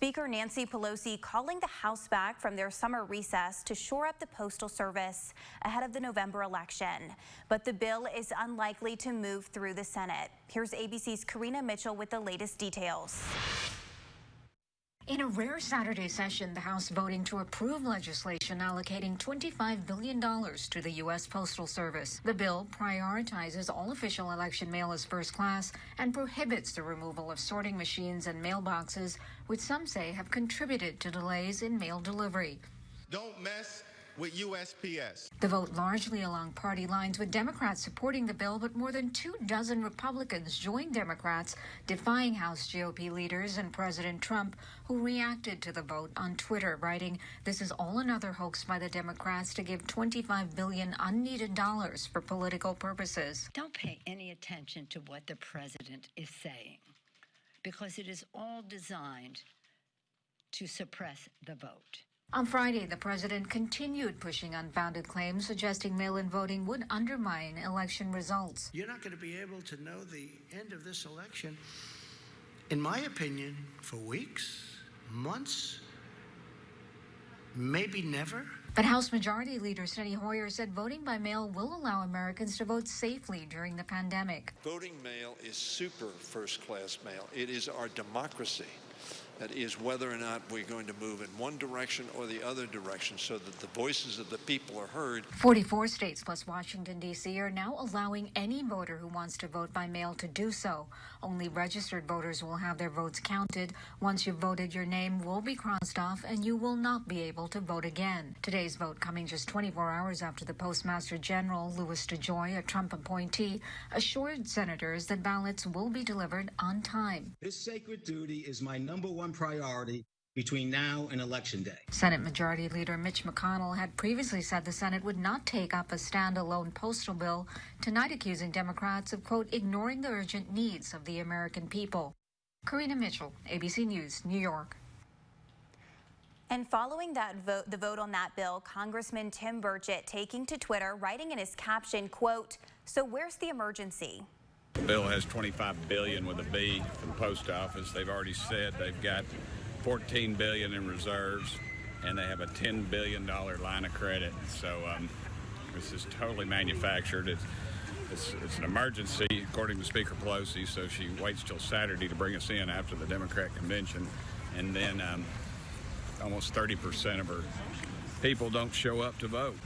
Speaker Nancy Pelosi calling the House back from their summer recess to shore up the Postal Service ahead of the November election. But the bill is unlikely to move through the Senate. Here's ABC's Karina Mitchell with the latest details. In a rare Saturday session, the House voting to approve legislation allocating $25 billion to the U.S. Postal Service. The bill prioritizes all official election mail as first class and prohibits the removal of sorting machines and mailboxes, which some say have contributed to delays in mail delivery. Don't mess with USPS. The vote largely along party lines, with Democrats supporting the bill, but more than 24 Republicans joined Democrats, defying House GOP leaders and President Trump, who reacted to the vote on Twitter, writing, "This is all another hoax by the Democrats to give $25 billion unneeded dollars for political purposes." Don't pay any attention to what the president is saying, because it is all designed to suppress the vote. On Friday, the president continued pushing unfounded claims, suggesting mail-in voting would undermine election results. You're not going to be able to know the end of this election, in my opinion, for weeks, months, maybe never. But House Majority Leader Steny Hoyer said voting by mail will allow Americans to vote safely during the pandemic. Voting mail is super first-class mail. It is our democracy. That is whether or not we're going to move in one direction or the other direction so that the voices of the people are heard. 44 states plus Washington, D.C. are now allowing any voter who wants to vote by mail to do so. Only registered voters will have their votes counted. Once you've voted, your name will be crossed off and you will not be able to vote again. Today's vote coming just 24 hours after the Postmaster General, Louis DeJoy, a Trump appointee, assured senators that ballots will be delivered on time. This sacred duty is my number one priority between now and Election Day. Senate Majority Leader Mitch McConnell had previously said the Senate would not take up a standalone postal bill, tonight accusing Democrats of, quote, ignoring the urgent needs of the American people. Karina Mitchell, ABC News, New York. And following that vote, the vote on that bill, Congressman Tim Burchett taking to Twitter, writing in his caption, quote, "So where's the emergency?" The bill has $25 billion with a B for the post office. They've already said they've got $14 billion in reserves, and they have a $10 billion line of credit. So this is totally manufactured. It's an emergency, according to Speaker Pelosi, so she waits till Saturday to bring us in after the Democrat convention. And then almost 30% of her people don't show up to vote.